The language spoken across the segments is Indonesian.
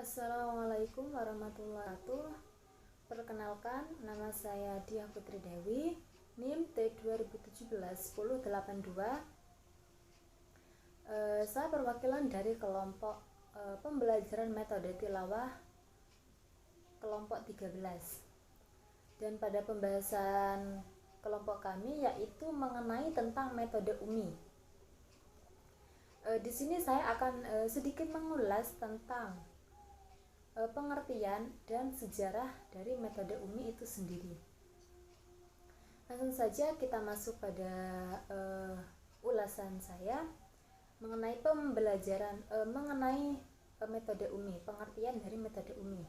Assalamualaikum warahmatullahi wabarakatuh. Perkenalkan, nama saya Diah Putri Dewi, NIM T2017-1082. Saya perwakilan dari kelompok pembelajaran metode tilawah kelompok 13. Dan pada pembahasan kelompok kami yaitu mengenai tentang metode UMI. Di sini saya akan sedikit mengulas tentang pengertian dan sejarah dari metode UMI itu sendiri. Langsung saja kita masuk pada ulasan saya mengenai pembelajaran mengenai metode UMI, pengertian dari metode UMI.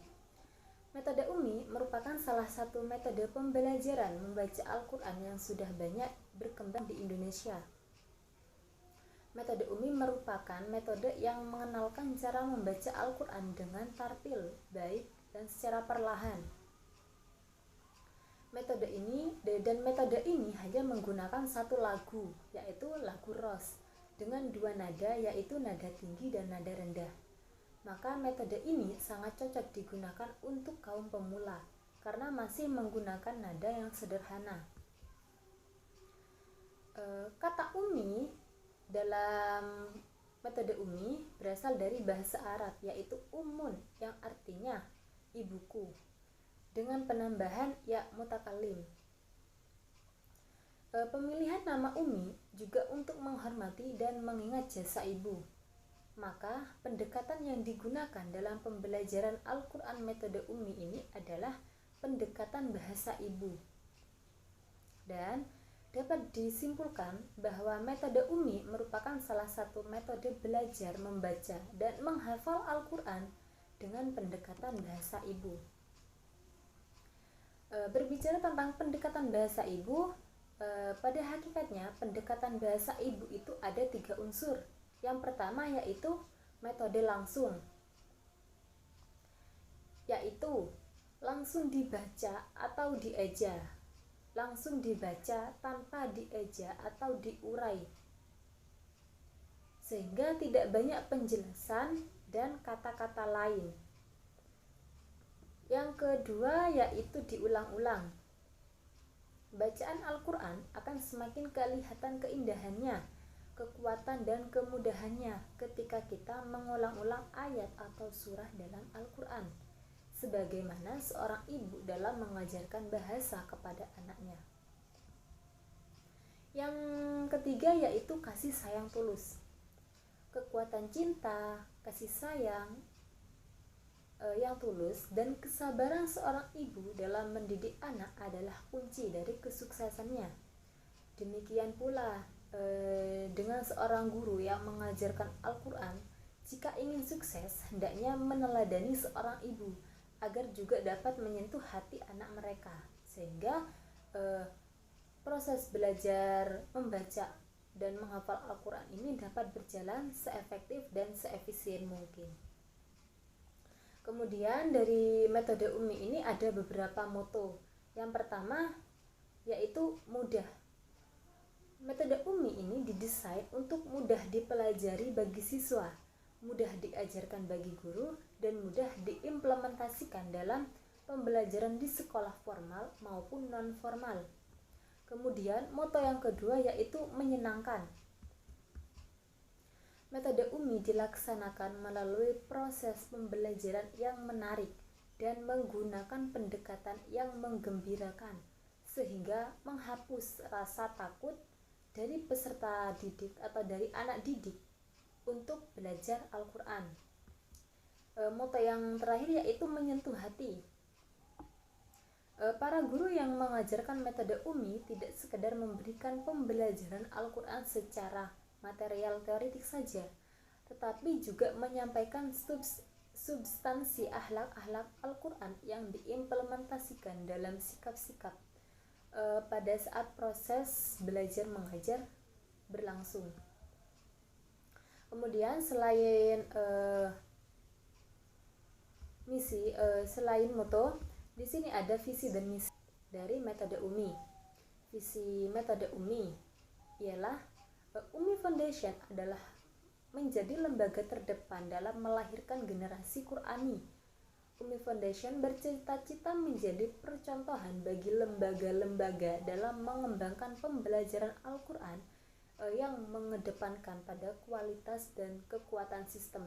Metode UMI merupakan salah satu metode pembelajaran membaca Al-Quran yang sudah banyak berkembang di Indonesia. Metode UMI merupakan metode yang mengenalkan cara membaca Al-Quran dengan tartil, baik, dan secara perlahan. Metode ini hanya menggunakan satu lagu, yaitu lagu Ros, dengan dua nada, yaitu nada tinggi dan nada rendah. Maka metode ini sangat cocok digunakan untuk kaum pemula, karena masih menggunakan nada yang sederhana. Kata UMI dalam metode UMI berasal dari bahasa Arab, yaitu umun, yang artinya ibuku, dengan penambahan ya mutakalim. Pemilihan nama UMI juga untuk menghormati dan mengingat jasa ibu. Maka pendekatan yang digunakan dalam pembelajaran Al-Quran metode UMI ini adalah pendekatan bahasa ibu. Dan dapat disimpulkan bahwa metode UMI merupakan salah satu metode belajar membaca dan menghafal Al-Quran dengan pendekatan bahasa ibu. Berbicara tentang pendekatan bahasa ibu, pada hakikatnya pendekatan bahasa ibu itu ada 3 unsur. Yang pertama yaitu metode langsung, yaitu langsung dibaca atau dieja. Langsung dibaca tanpa dieja atau diurai, sehingga tidak banyak penjelasan dan kata-kata lain. Yang kedua yaitu diulang-ulang. Bacaan Al-Quran akan semakin kelihatan keindahannya, kekuatan dan kemudahannya ketika kita mengulang-ulang ayat atau surah dalam Al-Quran, sebagaimana seorang ibu dalam mengajarkan bahasa kepada anaknya. Yang ketiga yaitu kasih sayang tulus. Kekuatan cinta, kasih sayang yang tulus dan kesabaran seorang ibu dalam mendidik anak adalah kunci dari kesuksesannya. Demikian pula dengan seorang guru yang mengajarkan Al-Quran, jika ingin sukses hendaknya meneladani seorang ibu agar juga dapat menyentuh hati anak mereka, sehingga proses belajar membaca dan menghafal Al-Quran ini dapat berjalan seefektif dan seefisien mungkin. Kemudian dari metode UMI ini ada beberapa moto. Yang pertama yaitu mudah. Metode UMI ini didesain untuk mudah dipelajari bagi siswa, mudah diajarkan bagi guru, dan mudah diimplementasikan dalam pembelajaran di sekolah formal maupun non-formal. Kemudian moto yang kedua yaitu menyenangkan. Metode UMI dilaksanakan melalui proses pembelajaran yang menarik dan menggunakan pendekatan yang menggembirakan, sehingga menghapus rasa takut dari peserta didik atau dari anak didik untuk belajar Al-Quran. Moto yang terakhir yaitu menyentuh hati. Para guru yang mengajarkan metode UMI tidak sekedar memberikan pembelajaran Al-Quran secara material teoritik saja, tetapi juga menyampaikan substansi akhlak Al-Quran yang diimplementasikan dalam sikap-sikap pada saat proses belajar mengajar berlangsung. Kemudian selain selain moto, di sini ada visi dan misi dari metode UMI. Visi metode UMI ialah UMI Foundation adalah menjadi lembaga terdepan dalam melahirkan generasi Qur'ani. Umi Foundation bercita-cita menjadi percontohan bagi lembaga-lembaga dalam mengembangkan pembelajaran Al-Quran yang mengedepankan pada kualitas dan kekuatan sistem.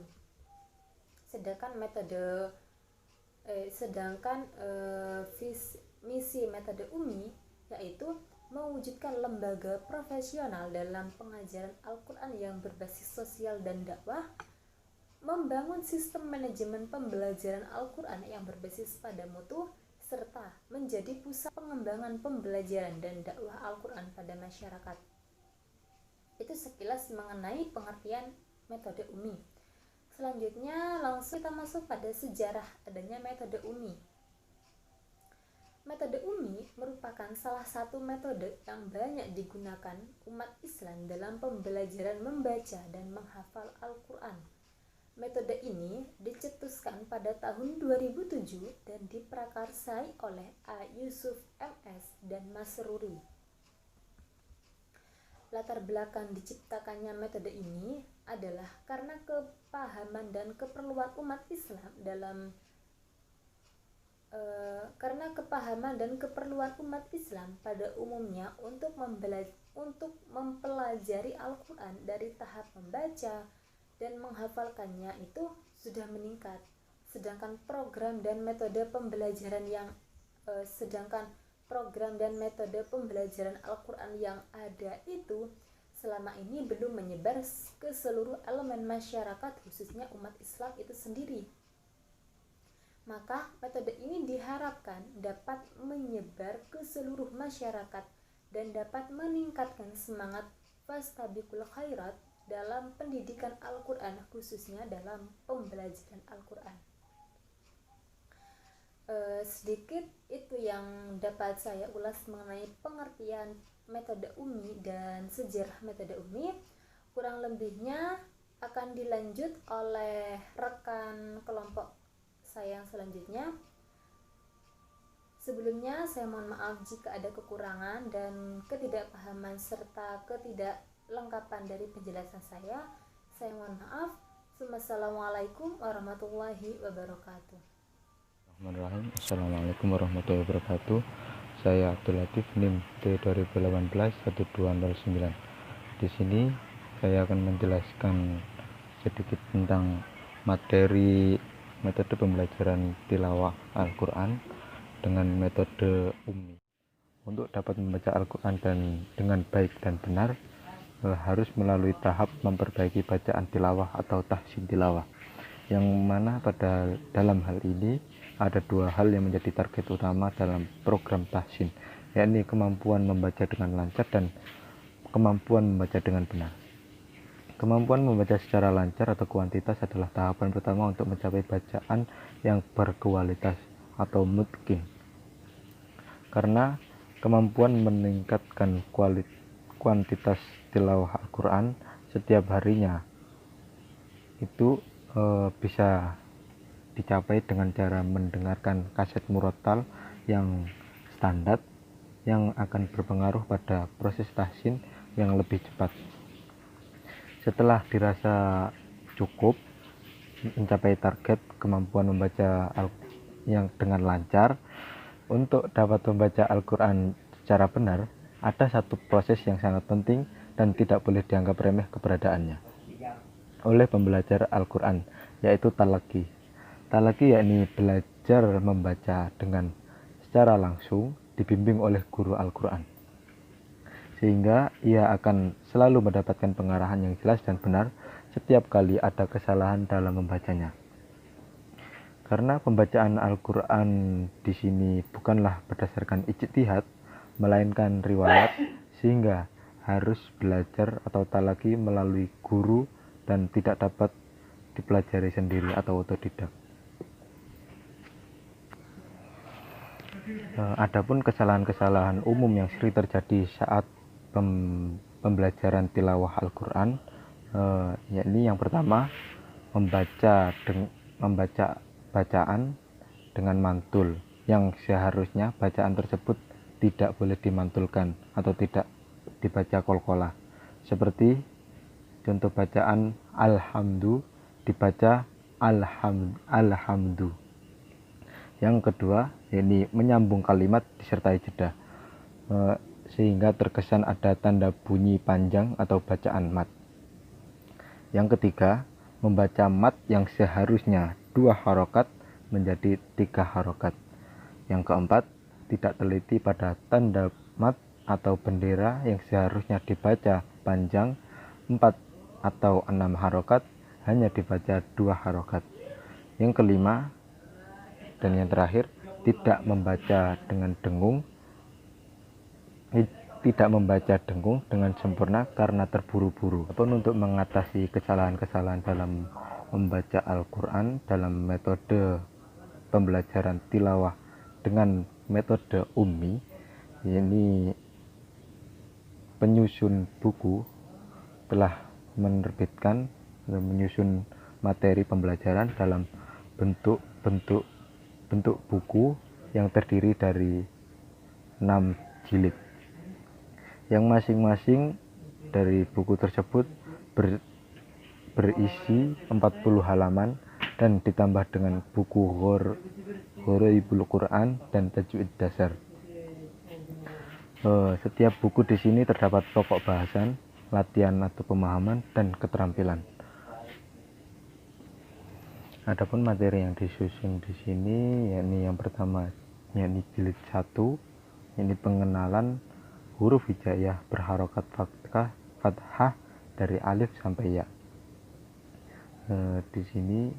Misi metode Umi yaitu mewujudkan lembaga profesional dalam pengajaran Al-Quran yang berbasis sosial dan dakwah, membangun sistem manajemen pembelajaran Al-Quran yang berbasis pada mutu, serta menjadi pusat pengembangan pembelajaran dan dakwah Al-Quran pada masyarakat. Itu sekilas mengenai pengertian metode Umi. Selanjutnya langsung kita masuk pada sejarah adanya metode Umi. Metode Umi merupakan salah satu metode yang banyak digunakan umat Islam dalam pembelajaran membaca dan menghafal Al-Quran. Metode ini dicetuskan pada tahun 2007 dan diprakarsai oleh A. Yusuf MS dan Masruri. Latar belakang diciptakannya metode ini adalah karena kepahaman dan keperluan umat Islam pada umumnya untuk mempelajari Al-Quran dari tahap membaca dan menghafalkannya itu sudah meningkat, sedangkan program dan metode pembelajaran Al-Quran yang ada itu selama ini belum menyebar ke seluruh elemen masyarakat, khususnya umat Islam itu sendiri. Maka metode ini diharapkan dapat menyebar ke seluruh masyarakat dan dapat meningkatkan semangat fastabiqul khairat dalam pendidikan Al-Quran, khususnya dalam pembelajaran Al-Quran. Sedikit itu yang dapat saya ulas mengenai pengertian metode Umi dan sejarah metode Umi. Kurang lebihnya akan dilanjut oleh rekan kelompok saya yang selanjutnya. Sebelumnya saya mohon maaf jika ada kekurangan dan ketidakpahaman serta ketidaklengkapan dari penjelasan saya. Saya mohon maaf. Wassalamualaikum warahmatullahi wabarakatuh. Assalamualaikum warahmatullahi wabarakatuh. Saya Abdul Latif, NIM T2018-1209. Di sini saya akan menjelaskan sedikit tentang metode pembelajaran tilawah Al-Quran dengan metode Umi. Untuk dapat membaca Al-Quran dengan baik dan benar, harus melalui tahap memperbaiki bacaan tilawah atau tahsin tilawah, yang mana dalam hal ini ada dua hal yang menjadi target utama dalam program tahsin, yakni kemampuan membaca dengan lancar dan kemampuan membaca dengan benar. Kemampuan membaca secara lancar atau kuantitas adalah tahapan pertama untuk mencapai bacaan yang berkualitas atau mutqin. Karena kemampuan meningkatkan kuantitas tilawah Al-Quran setiap harinya itu bisa dicapai dengan cara mendengarkan kaset murattal yang standar yang akan berpengaruh pada proses tahsin yang lebih cepat. Setelah dirasa cukup mencapai target kemampuan membaca yang dengan lancar, untuk dapat membaca Al-Quran secara benar, ada satu proses yang sangat penting dan tidak boleh dianggap remeh keberadaannya oleh pembelajar Al-Quran, yaitu talaqi. Talaqi yakni belajar membaca dengan secara langsung dibimbing oleh guru Al-Quran, sehingga ia akan selalu mendapatkan pengarahan yang jelas dan benar setiap kali ada kesalahan dalam membacanya. Karena pembacaan Al-Quran di sini bukanlah berdasarkan ijtihad, melainkan riwayat, sehingga harus belajar atau talaqi melalui guru dan tidak dapat dipelajari sendiri atau otodidak. Adapun kesalahan-kesalahan umum yang sering terjadi saat pembelajaran tilawah Al-Quran, yakni yang pertama, membaca bacaan dengan mantul, yang seharusnya bacaan tersebut tidak boleh dimantulkan atau tidak dibaca qalqalah, seperti Contoh bacaan alhamdu dibaca alhamdu. Yang kedua, yakni menyambung kalimat disertai jeda, sehingga terkesan ada tanda bunyi panjang atau bacaan mat. Yang ketiga, membaca mat yang seharusnya 2 harokat menjadi 3 harokat. Yang keempat, tidak teliti pada tanda mat atau bendera yang seharusnya dibaca panjang 4 atau 6 harokat hanya dibaca 2 harokat. Yang kelima dan yang terakhir, tidak membaca dengung dengan sempurna karena terburu-buru. Apapun untuk mengatasi kesalahan-kesalahan dalam membaca Al-Quran dalam metode pembelajaran tilawah dengan metode ummi, ini penyusun buku telah menyusun materi pembelajaran dalam bentuk buku yang terdiri dari 6 jilid, yang masing-masing dari buku tersebut berisi 40 halaman dan ditambah dengan buku Gharaibul Quran dan Tajwid Dasar. Setiap buku di sini terdapat pokok bahasan, latihan atau pemahaman, dan keterampilan. Adapun materi yang disusun di sini, yakni yang pertama, yakni jilid 1, yakni pengenalan huruf hijaiyah berharokat fathah dari alif sampai ya. Di sini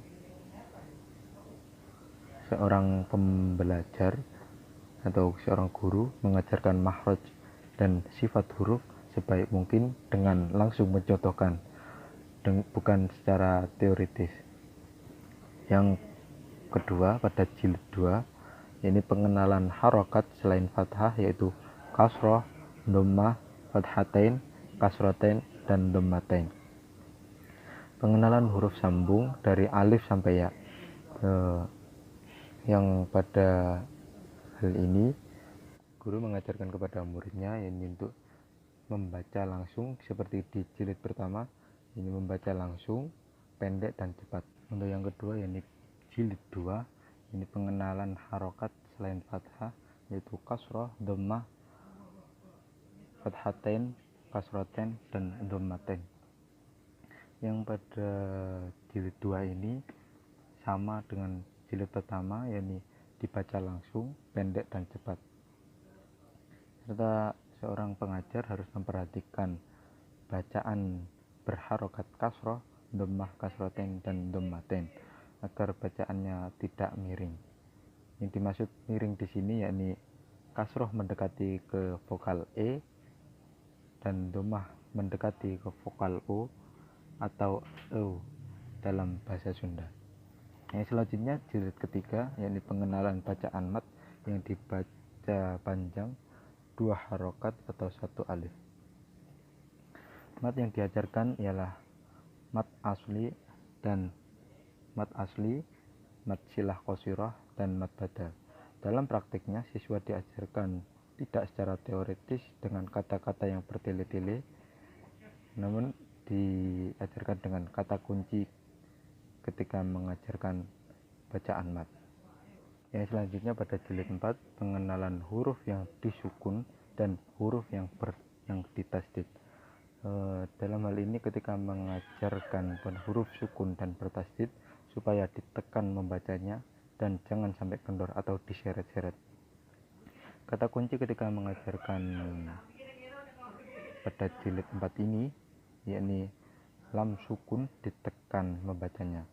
seorang pembelajar atau seorang guru mengajarkan makhraj dan sifat huruf sebaik mungkin dengan langsung mencontohkan, bukan secara teoritis. Yang kedua, pada jilid 2, ini pengenalan harokat selain fathah, yaitu kasroh, dhammah, fathatain, kasrotain, dan dhammatain. Pengenalan huruf sambung dari alif sampai ya, yang pada hal ini guru mengajarkan kepada muridnya ini untuk membaca langsung seperti di jilid pertama, ini membaca langsung, pendek dan cepat. Untuk yang kedua, yakni jilid 2, ini pengenalan harokat selain fathah, yaitu kasroh, dhammah, fathatain, kasrotain, dan dhammatain. Yang pada jilid 2 ini sama dengan jilid pertama, yakni dibaca langsung, pendek dan cepat. Serta seorang pengajar harus memperhatikan bacaan berharokat kasroh, dhammah, kasrotain, dan dhammatain agar bacaannya tidak miring. Yang dimaksud miring di sini yakni kasroh mendekati ke vokal E dan dhammah mendekati ke vokal O atau E dalam bahasa Sunda. Yang selanjutnya jilid ketiga, yakni pengenalan bacaan mat yang dibaca panjang 2 harokat atau 1 alif. Mat yang diajarkan ialah mat asli, mat silah qasirah, dan mat badal. Dalam praktiknya, siswa diajarkan tidak secara teoritis dengan kata-kata yang bertele-tele, namun diajarkan dengan kata kunci ketika mengajarkan bacaan mat. Yang selanjutnya pada jilid 4, pengenalan huruf yang disukun dan huruf yang ditasdid. Dalam hal ini ketika mengajarkan huruf sukun dan bertasdid supaya ditekan membacanya dan jangan sampai kendor atau diseret-seret. Kata kunci ketika mengajarkan pada jilid 4 ini yakni lam sukun ditekan membacanya.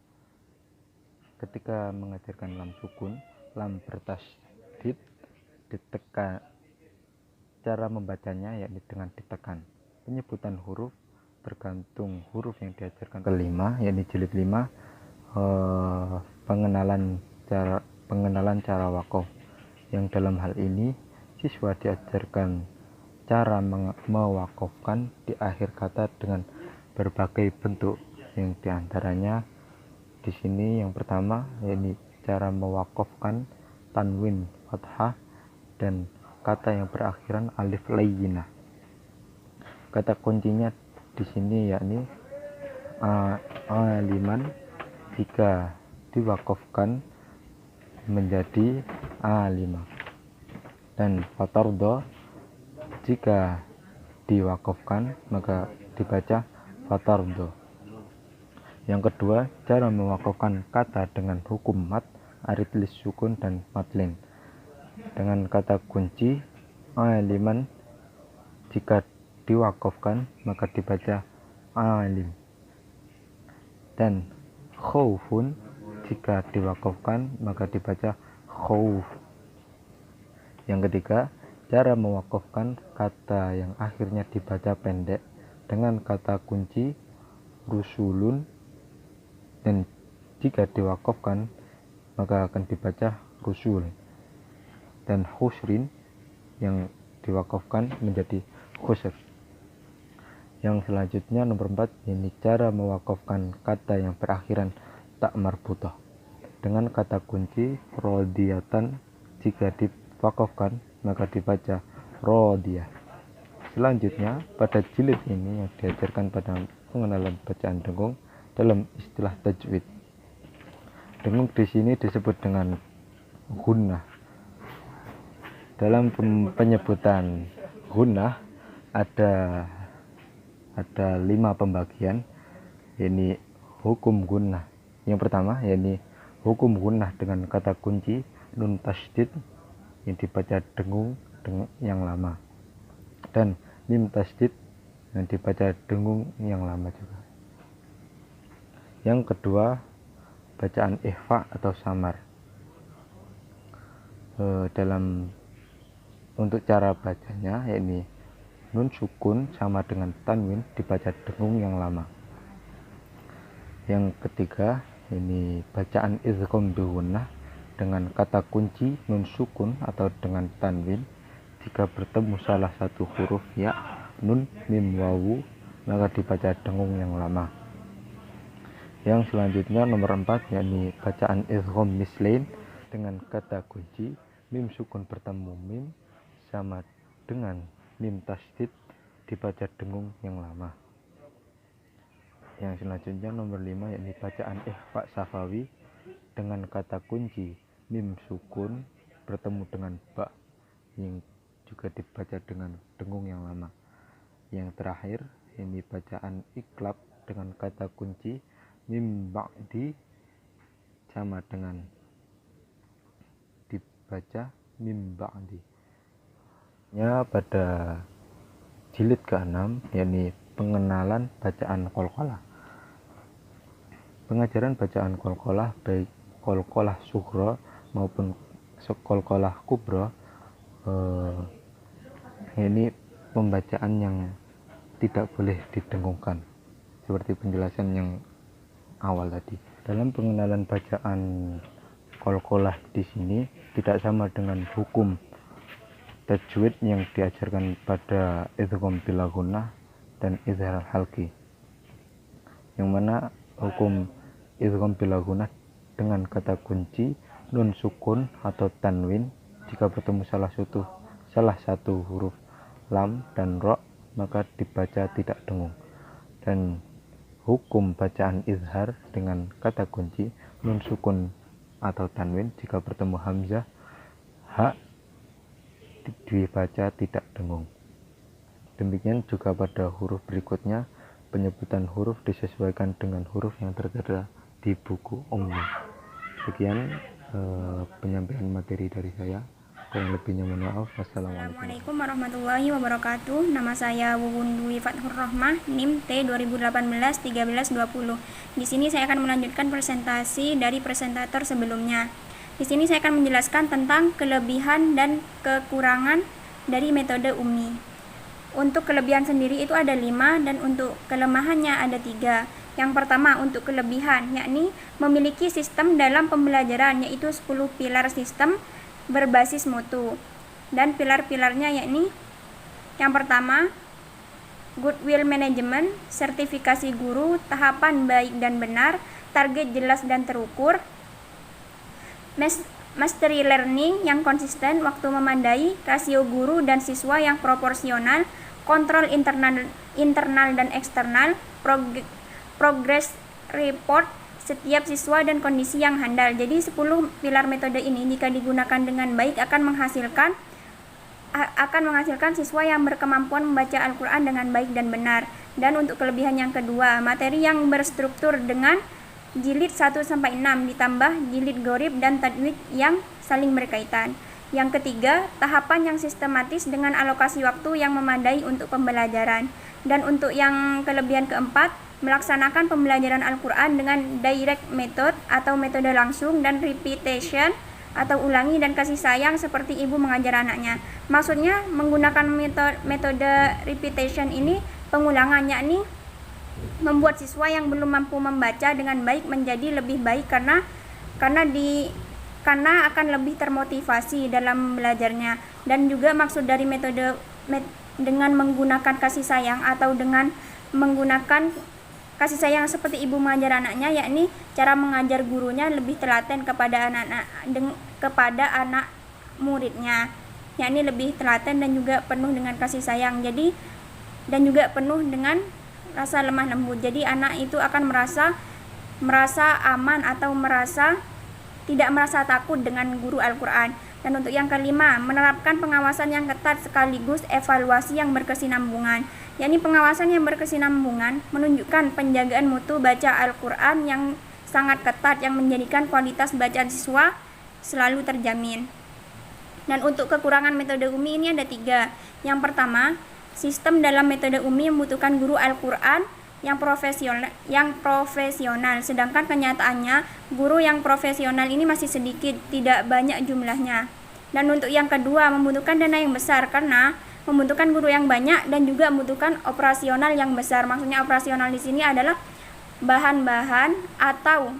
Ketika mengajarkan lam sukun, lam bertasdid ditekan, cara membacanya yakni dengan ditekan. Penyebutan huruf tergantung huruf yang diajarkan. Kelima, yakni jilid 5, pengenalan cara waqaf, yang dalam hal ini siswa diajarkan cara mewakafkan di akhir kata dengan berbagai bentuk, yang diantaranya di sini yang pertama yakni cara mewakafkan tanwin fathah dan kata yang berakhiran alif layyinah. Kata kuncinya di sini yakni aliman jika diwakafkan menjadi alimah, dan fatardo jika diwakafkan maka dibaca fatardo. Yang kedua, cara mewakafkan kata dengan hukum mat, arid lis sukun dan matlin. Dengan kata kunci aliman jika diwakafkan maka dibaca alim, dan khaufun jika diwakafkan maka dibaca khauf. Yang ketiga, cara mewakafkan kata yang akhirnya dibaca pendek dengan kata kunci rusulun, dan jika diwakafkan maka akan dibaca rusul, dan khusrin yang diwakafkan menjadi khusr. Yang selanjutnya nomor 4, ini cara mewakafkan kata yang berakhiran tak marbutah dengan kata kunci rodiyatan, jika diwakafkan maka dibaca rodiyah. Selanjutnya pada jilid ini yang diajarkan pada pengenalan bacaan dengung dalam istilah tajwid. Dengung di sini disebut dengan gunnah. Dalam penyebutan gunnah ada 5 pembagian, yakni hukum gunnah. Yang pertama yakni hukum gunnah dengan kata kunci nun tasydid yang dibaca dengung yang lama, dan mim tasydid yang dibaca dengung yang lama juga. Yang kedua, bacaan ikhfa atau samar. Untuk cara bacanya yakni nun sukun sama dengan tanwin dibaca dengung yang lama. Yang ketiga, ini bacaan idgham bi gunnah dengan kata kunci nun sukun atau dengan tanwin, jika bertemu salah satu huruf ya, nun, mim, wawu, maka dibaca dengung yang lama. Yang selanjutnya nomor 4, yakni bacaan idgham mislain dengan kata kunci mim sukun bertemu mim sama dengan mim tasydid dibaca dengung yang lama. Yang selanjutnya nomor 5, yakni bacaan ikhfa safawi dengan kata kunci mim sukun bertemu dengan ba yang juga dibaca dengan dengung yang lama. Yang terakhir, ini bacaan iklab dengan kata kunci mim ba'di sama dengan dibaca mim ba'di. Ya, pada jilid ke-6 yakni pengenalan bacaan qalqalah. Pengajaran bacaan qalqalah baik qalqalah sughra maupun qalqalah kubra, ini pembacaan yang tidak boleh didengungkan seperti penjelasan yang awal tadi. Dalam pengenalan bacaan qalqalah di sini tidak sama dengan hukum tajwid yang diajarkan pada idgham bila gunnah dan izhar halqi, yang mana hukum idgham bila gunnah dengan kata kunci nun sukun atau tanwin jika bertemu salah satu huruf lam dan ro maka dibaca tidak dengung, dan hukum bacaan izhar dengan kata kunci nun sukun atau tanwin jika bertemu hamzah ha dibaca tidak dengung. Demikian juga pada huruf berikutnya, penyebutan huruf disesuaikan dengan huruf yang tertera di buku ummi. Sekian penyampaian materi dari saya. Kurang lebihnya mohon maaf. Assalamualaikum warahmatullahi wabarakatuh. Nama saya Wuwun Dwi Fathur Rahmah, NIM T 2018-1320. Di sini saya akan melanjutkan presentasi dari presentator sebelumnya. Di sini saya akan menjelaskan tentang kelebihan dan kekurangan dari metode ummi. Untuk kelebihan sendiri itu ada 5 dan untuk kelemahannya ada 3. Yang pertama untuk kelebihan, yakni memiliki sistem dalam pembelajaran yaitu 10 pilar sistem berbasis mutu. Dan pilar-pilarnya yakni yang pertama goodwill management, sertifikasi guru, tahapan baik dan benar, target jelas dan terukur, mastery learning yang konsisten, waktu memadai, rasio guru dan siswa yang proporsional, kontrol internal dan eksternal, progress report setiap siswa dan kondisi yang handal. Jadi 10 pilar metode ini jika digunakan dengan baik akan menghasilkan siswa yang berkemampuan membaca Al-Quran dengan baik dan benar. Dan untuk kelebihan yang kedua, materi yang berstruktur dengan jilid 1-6 ditambah jilid gorib dan tajwid yang saling berkaitan. Yang ketiga, tahapan yang sistematis dengan alokasi waktu yang memadai untuk pembelajaran. Dan untuk yang kelebihan keempat, melaksanakan pembelajaran Al-Quran dengan direct method atau metode langsung dan repetition atau ulangi dan kasih sayang seperti ibu mengajar anaknya. Maksudnya menggunakan metode repetition ini pengulangan, yakni membuat siswa yang belum mampu membaca dengan baik menjadi lebih baik karena akan lebih termotivasi dalam belajarnya. Dan juga maksud dari metode dengan menggunakan kasih sayang atau dengan menggunakan kasih sayang seperti ibu mengajar anaknya, yakni cara mengajar gurunya lebih telaten kepada anak muridnya, yakni lebih telaten dan juga penuh dengan kasih sayang. Jadi dan juga penuh dengan rasa lemah lembut. Jadi anak itu akan merasa aman atau tidak merasa takut dengan guru Al-Quran. Dan untuk yang kelima, menerapkan pengawasan yang ketat sekaligus evaluasi yang berkesinambungan. Yakni pengawasan yang berkesinambungan menunjukkan penjagaan mutu baca Al-Quran yang sangat ketat yang menjadikan kualitas bacaan siswa selalu terjamin. Dan untuk kekurangan metode UMI ini ada 3. Yang pertama, sistem dalam metode UMI membutuhkan guru Al-Quran yang profesional, sedangkan kenyataannya guru yang profesional ini masih sedikit, tidak banyak jumlahnya. Dan untuk yang kedua, membutuhkan dana yang besar karena membutuhkan guru yang banyak dan juga membutuhkan operasional yang besar. Maksudnya operasional di sini adalah bahan-bahan atau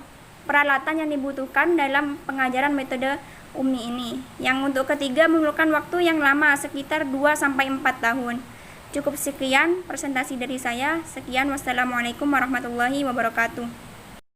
peralatan yang dibutuhkan dalam pengajaran metode UMI ini. Yang untuk ketiga, memerlukan waktu yang lama sekitar 2-4 tahun. Cukup sekian presentasi dari saya. Sekian, wassalamualaikum warahmatullahi wabarakatuh.